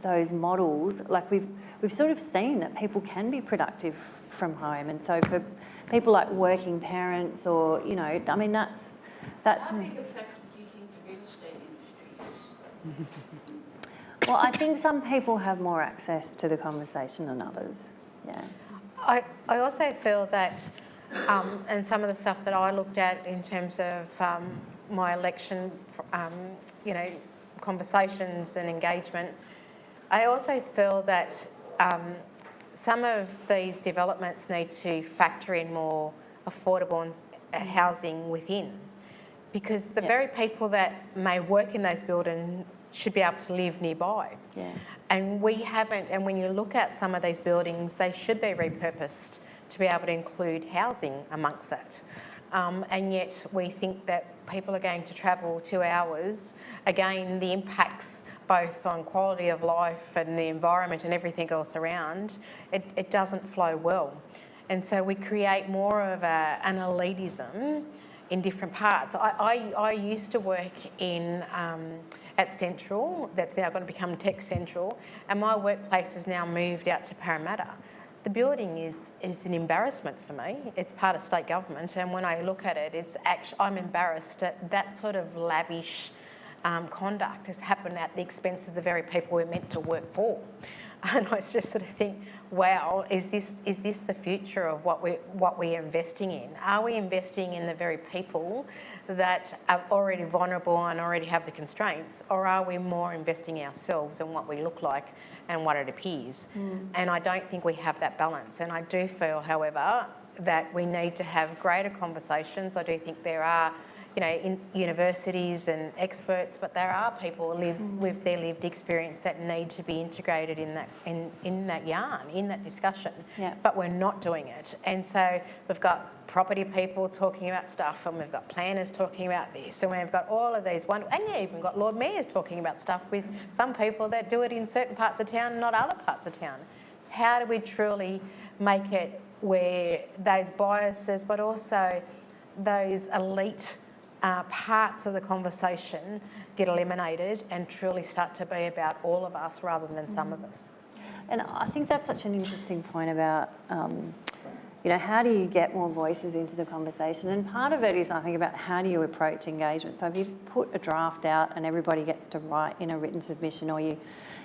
those models, like we've sort of seen that people can be productive from home, and so for people like working parents, or, you know, I mean, that's. I think the fact that you think the real estate industry is. Well, I think some people have more access to the conversation than others. Yeah.
I also feel that, and some of the stuff that I looked at in terms of my election, you know, conversations and engagement, I also feel that some of these developments need to factor in more affordable housing within, because the very people that may work in those buildings should be able to live nearby.
Yeah.
And we haven't, and when you look at some of these buildings, they should be repurposed to be able to include housing amongst that. And yet we think that people are going to travel 2 hours. Again, the impacts both on quality of life and the environment and everything else around, it doesn't flow well. And so we create more of an elitism in different parts. I used to work in at Central, that's now going to become Tech Central, and my workplace has now moved out to Parramatta. The building is an embarrassment for me. It's part of state government, and when I look at it, I'm embarrassed that that sort of lavish conduct has happened at the expense of the very people we're meant to work for. And I just sort of think, wow, is this the future of what we're investing in? Are we investing in the very people that are already vulnerable and already have the constraints, or are we more investing in ourselves and what we look like and what it appears? And I don't think we have that balance. And I do feel, however, that we need to have greater conversations. I do think there are, in universities and experts, but there are people with their lived experience that need to be integrated in that yarn, in that discussion.
Yeah.
But we're not doing it. And so we've got property people talking about stuff, and we've got planners talking about this, and we've got all of these and you even got Lord Mayors talking about stuff with some people that do it in certain parts of town and not other parts of town. How do we truly make it where those biases, but also those elite parts of the conversation get eliminated and truly start to be about all of us rather than some of us?
And I think that's such an interesting point about, how do you get more voices into the conversation? And part of it is, I think, about how do you approach engagement. So if you just put a draft out and everybody gets to write in a written submission, or you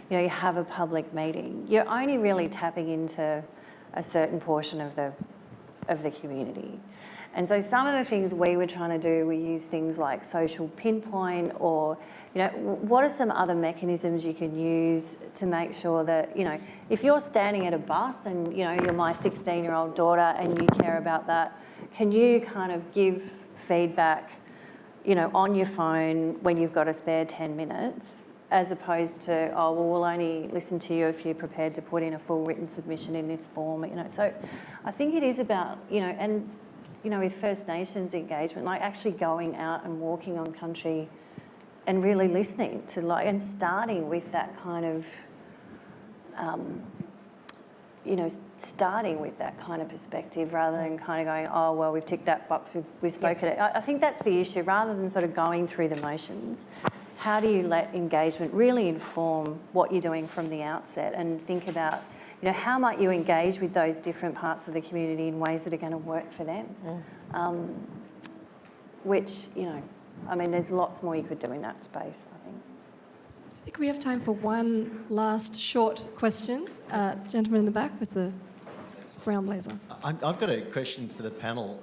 have a public meeting, you're only really tapping into a certain portion of the community. And so some of the things we were trying to do, we use things like social pinpoint, or, what are some other mechanisms you can use to make sure that, if you're standing at a bus and, you're my 16-year-old daughter and you care about that, can you kind of give feedback, on your phone when you've got a spare 10 minutes, as opposed to, we'll only listen to you if you're prepared to put in a full written submission in this form, So I think it is about, and with First Nations engagement, like actually going out and walking on country and really listening to and starting with that kind of, starting with that kind of perspective rather than kind of going, we've ticked that box, we've spoken it. I think that's the issue, rather than sort of going through the motions. How do you let engagement really inform what you're doing from the outset, and think about, how might you engage with those different parts of the community in ways that are going to work for them? Which, there's lots more you could do in that space, I think.
I think we have time for one last short question. Gentleman in the back with the brown blazer.
I've got a question for the panel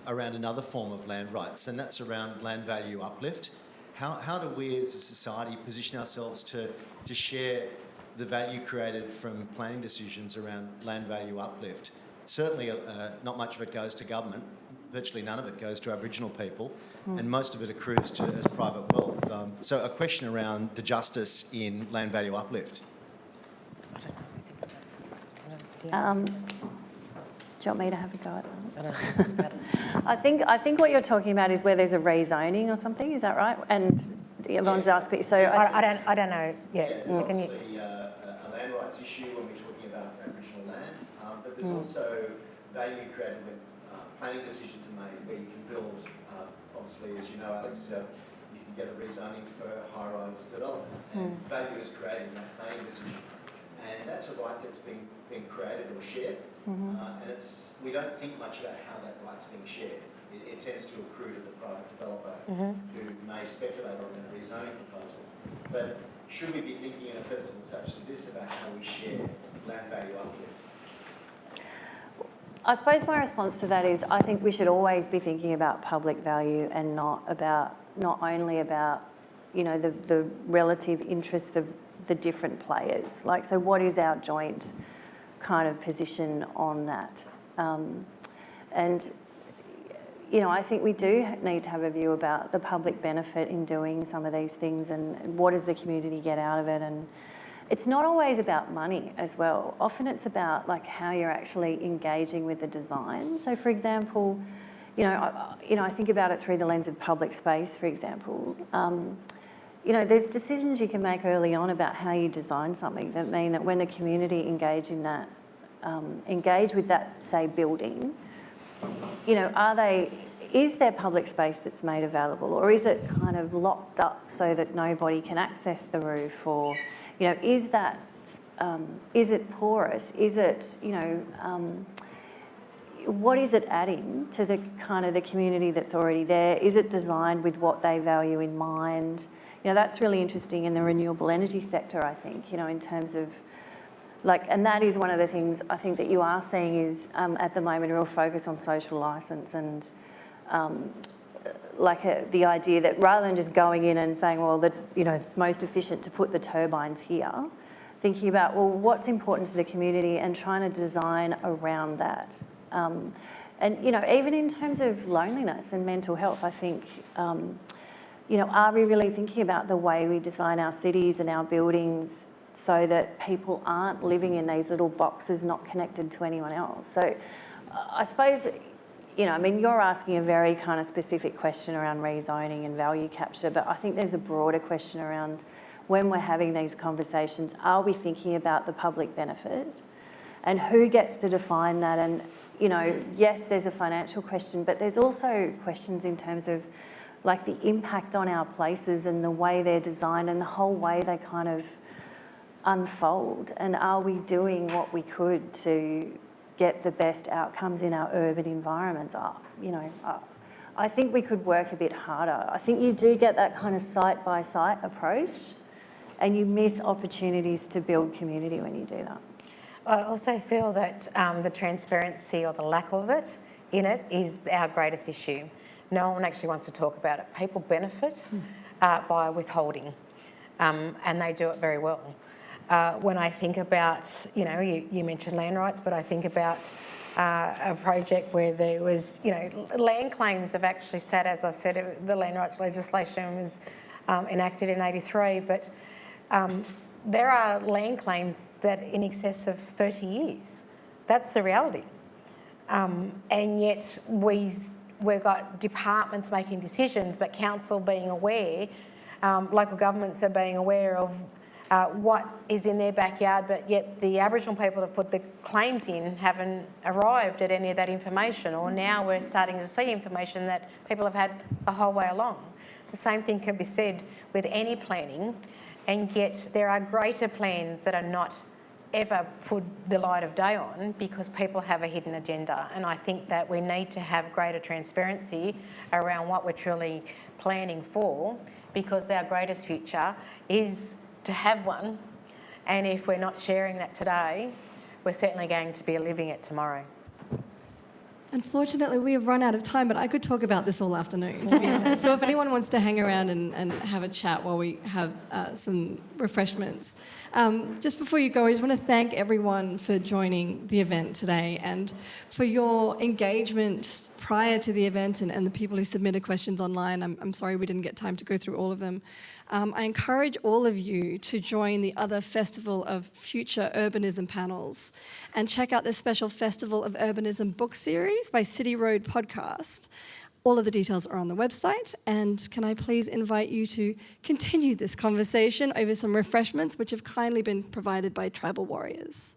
around another form of land rights, and that's around land value uplift. How do we as a society position ourselves to share the value created from planning decisions around land value uplift? Certainly not much of it goes to government. Virtually none of it goes to Aboriginal people, and most of it accrues to as private wealth. So a question around the justice in land value uplift.
Do you want me to have a go at that? I think what you're talking about is where there's a rezoning or something. Is that right? And Yvonne's asked me. So
I don't know. Yeah.
There's obviously a land rights issue when we're talking about Aboriginal land, but there's also value created when planning decisions are made, where you can build. Obviously, as you know, Alex, you can get a rezoning for high-rise development, and value is created in that planning decision, and that's a right that's been created or shared. And we don't think much about how that right's being shared. It tends to accrue to the private developer who may speculate on a rezoning proposal. But should we be thinking in a festival such as this about how we share land value uplift?
I suppose my response to that is, I think we should always be thinking about public value and not only about the relative interests of the different players. So what is our joint kind of position on that? And I think we do need to have a view about the public benefit in doing some of these things, and what does the community get out of it. And it's not always about money as well. Often it's about how you're actually engaging with the design. So, for example, I think about it through the lens of public space, for example. There's decisions you can make early on about how you design something that mean that when the community engage with that, say, building, are they, is there public space that's made available, or is it kind of locked up so that nobody can access the roof, or, you know, is it porous? Is it, you know, what is it adding to the kind of the community that's already there? Is it designed with what they value in mind? You know, that's really interesting in the renewable energy sector, I think, you know, in terms of, like, and that is one of the things I think that you are seeing is at the moment a real focus on social licence and the idea that rather than just going in and saying, well, that, you know, it's most efficient to put the turbines here, thinking about, well, what's important to the community and trying to design around that. And, you know, even in terms of loneliness and mental health, I think, you know, are we really thinking about the way we design our cities and our buildings so that people aren't living in these little boxes not connected to anyone else? So I suppose, you know, I mean, you're asking a very kind of specific question around rezoning and value capture, but I think there's a broader question around when we're having these conversations, are we thinking about the public benefit and who gets to define that? And, you know, yes, there's a financial question, but there's also questions in terms of like the impact on our places and the way they're designed and the whole way they kind of unfold, and are we doing what we could to get the best outcomes in our urban environments? You know, I think we could work a bit harder. I think you do get that kind of site-by-site approach and you miss opportunities to build community when you do that.
I also feel that the transparency or the lack of it in it is our greatest issue. No one actually wants to talk about it. People benefit by withholding, and they do it very well. When I think about, you know, you mentioned land rights, but I think about a project where there was, you know, land claims have actually sat, as I said, the land rights legislation was enacted in '83, but there are land claims that in excess of 30 years. That's the reality. And yet we've got departments making decisions, but council being aware, local governments are being aware of what is in their backyard, but yet the Aboriginal people that put the claims in haven't arrived at any of that information, or now we're starting to see information that people have had the whole way along. The same thing can be said with any planning, and yet there are greater plans that are not ever put the light of day on because people have a hidden agenda. And I think that we need to have greater transparency around what we're truly planning for, because our greatest future is to have one, and if we're not sharing that today, we're certainly going to be living it tomorrow.
Unfortunately, we have run out of time, but I could talk about this all afternoon, to be honest. So if anyone wants to hang around and have a chat while we have some refreshments. Just before you go, I just want to thank everyone for joining the event today and for your engagement prior to the event and the people who submitted questions online. I'm sorry we didn't get time to go through all of them. I encourage all of you to join the other Festival of Future Urbanism panels and check out the special Festival of Urbanism book series by City Road Podcast. All of the details are on the website, and can I please invite you to continue this conversation over some refreshments which have kindly been provided by Tribal Warriors.